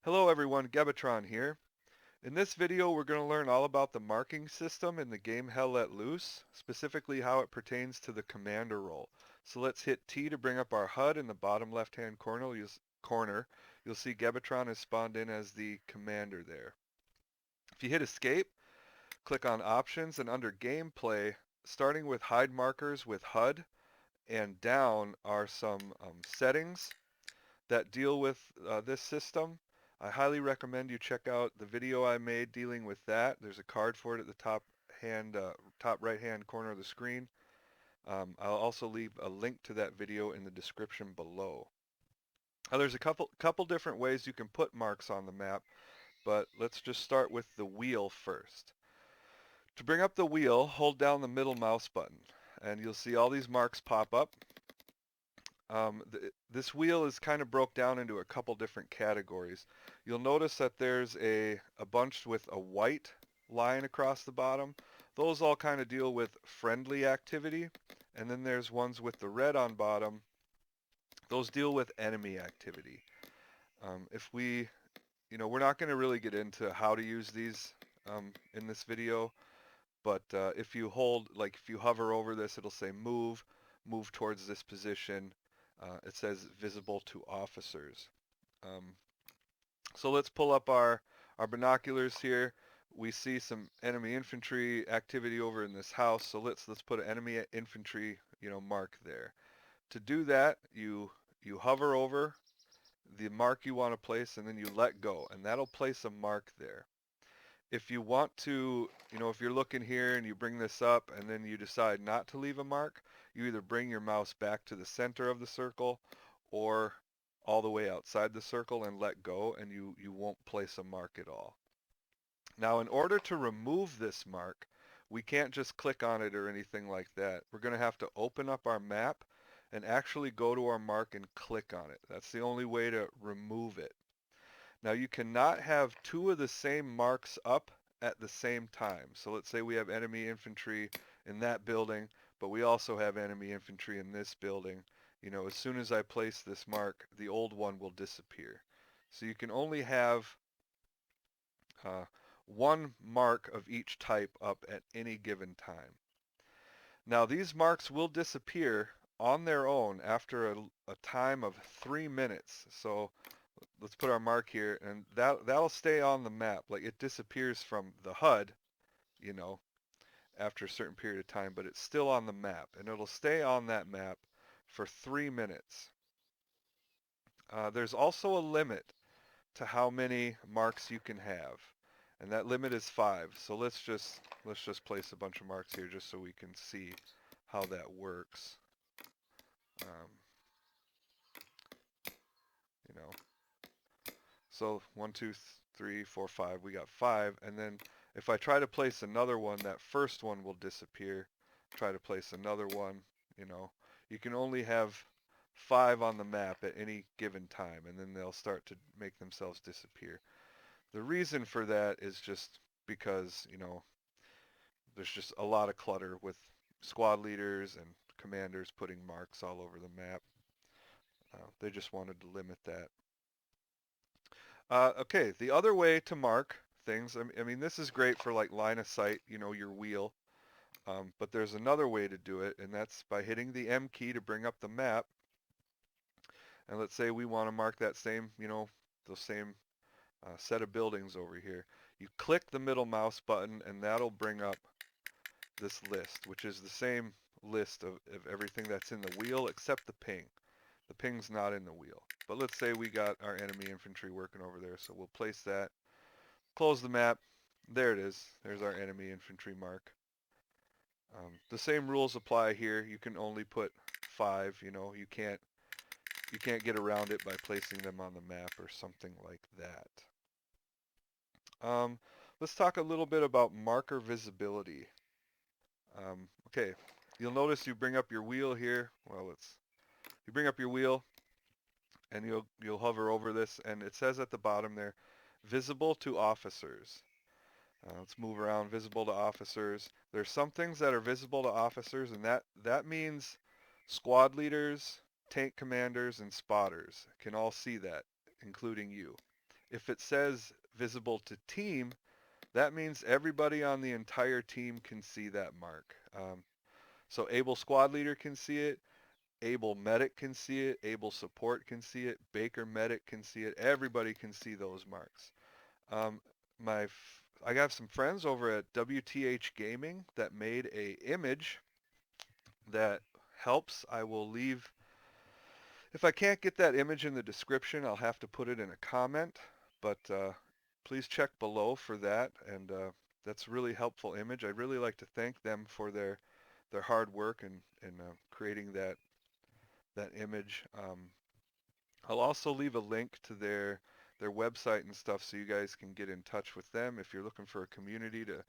Hello everyone, Gebatron here. In this video we're going to learn all about the marking system in the game Hell Let Loose, specifically how it pertains to the commander role. So let's hit T to bring up our HUD in the bottom left hand corner. You'll see Gebatron is spawned in as the commander there. If you hit escape, click on options and under gameplay, starting with hide markers with HUD and down are some settings that deal with this system. I highly recommend you check out the video I made dealing with that. There's a card for it at the top right hand corner of the screen. I'll also leave a link to that video in the description below. Now, there's a couple different ways you can put marks on the map, but let's just start with the wheel first. To bring up the wheel, hold down the middle mouse button, and you'll see all these marks pop up. This wheel is kind of broke down into a couple different categories. You'll notice that there's a bunch with a white line across the bottom. Those all kind of deal with friendly activity. And then there's ones with the red on bottom. Those deal with enemy activity. We're not going to really get into how to use these in this video. But if you hover over this, it'll say move towards this position. It says visible to officers. Um, so let's pull up our binoculars here. We see some enemy infantry activity over in this house. So let's put an enemy infantry, mark there. To do that, you hover over the mark you want to place and then you let go, and that'll place a mark there. If you want to, if you're looking here and you bring this up and then you decide not to leave a mark, you either bring your mouse back to the center of the circle or all the way outside the circle and let go, and you won't place a mark at all. Now, in order to remove this mark, we can't just click on it or anything like that. We're going to have to open up our map and actually go to our mark and click on it. That's the only way to remove it. Now you cannot have two of the same marks up at the same time. So let's say we have enemy infantry in that building, but we also have enemy infantry in this building. As soon as I place this mark, the old one will disappear. So you can only have one mark of each type up at any given time. Now these marks will disappear on their own after a time of 3 minutes. So let's put our mark here, and that'll stay on the map. Like, it disappears from the HUD, after a certain period of time, but it's still on the map, and it'll stay on that map for 3 minutes. There's also a limit to how many marks you can have, and that limit is 5. So let's just place a bunch of marks here just so we can see how that works. Um, you know, So 1, 2, 3, 4, 5. We got 5. And then if I try to place another one, that first one will disappear. Try to place another one, You can only have 5 on the map at any given time, and then they'll start to make themselves disappear. The reason for that is just because, there's just a lot of clutter with squad leaders and commanders putting marks all over the map. They just wanted to limit that. Okay, the other way to mark things, I mean, this is great for like line of sight, your wheel. But there's another way to do it, and that's by hitting the M key to bring up the map. And let's say we want to mark that same, the same set of buildings over here. You click the middle mouse button, and that'll bring up this list, which is the same list of everything that's in the wheel except the ping. The ping's not in the wheel. But let's say we got our enemy infantry working over there, so we'll place that. Close the map. There it is. There's our enemy infantry mark. The same rules apply here. You can only put 5. You can't get around it by placing them on the map or something like that. Let's talk a little bit about marker visibility. Okay, you'll notice you bring up your wheel here. Well, you bring up your wheel and you'll hover over this, and it says at the bottom there, visible to officers. Let's move around, visible to officers. There's some things that are visible to officers, and that means squad leaders, tank commanders, and spotters can all see that, including you. If it says visible to team, that means everybody on the entire team can see that mark. So Able Squad Leader can see it, Able Medic can see it, Able Support can see it, Baker Medic can see it. Everybody can see those marks. Um, I got some friends over at WTH Gaming that made a image that helps. I will leave, if I can't get that image in the description, I'll have to put it in a comment, but please check below for that, and that's a really helpful image. I'd really like to thank them for their hard work in creating that image. I'll also leave a link to their website and stuff so you guys can get in touch with them if you're looking for a community to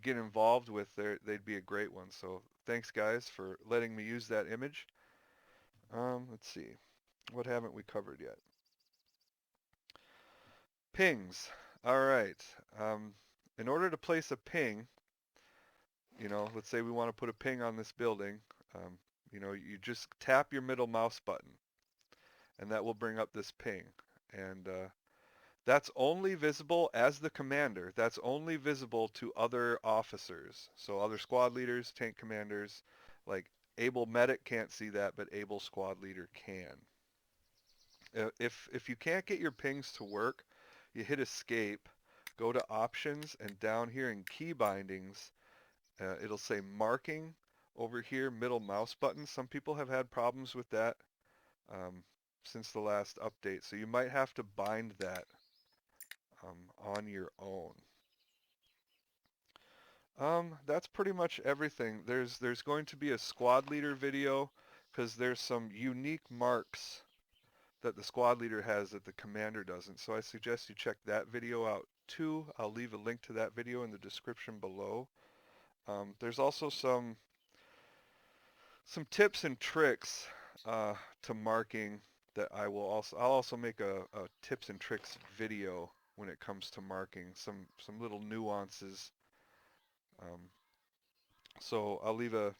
get involved with. They'd be a great one. So thanks guys for letting me use that image. Let's see, what haven't we covered yet? Pings. All right. Um, in order to place a ping, let's say we want to put a ping on this building. Um, you just tap your middle mouse button, and that will bring up this ping. And that's only visible as the commander. That's only visible to other officers. So other squad leaders, tank commanders, like Able Medic can't see that, but Able Squad Leader can. If you can't get your pings to work, you hit escape, go to options, and down here in key bindings, it'll say marking over here, middle mouse button. Some people have had problems with that um, since the last update, so you might have to bind that on your own. That's pretty much everything. There's going to be a squad leader video because there's some unique marks that the squad leader has that the commander doesn't. So I suggest you check that video out too. I'll leave a link to that video in the description below. There's also some tips and tricks to marking that I'll also make a tips and tricks video when it comes to marking, some little nuances. Um, so I'll leave a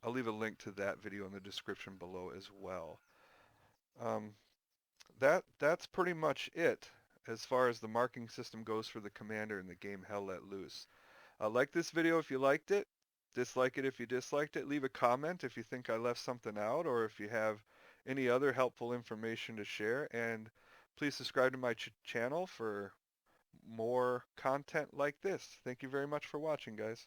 link to that video in the description below as well. Um, that's pretty much it as far as the marking system goes for the commander in the game Hell Let Loose. Like this video if you liked it, dislike it if you disliked it, leave a comment if you think I left something out or if you have any other helpful information to share, and please subscribe to my channel for more content like this. Thank you very much for watching, guys.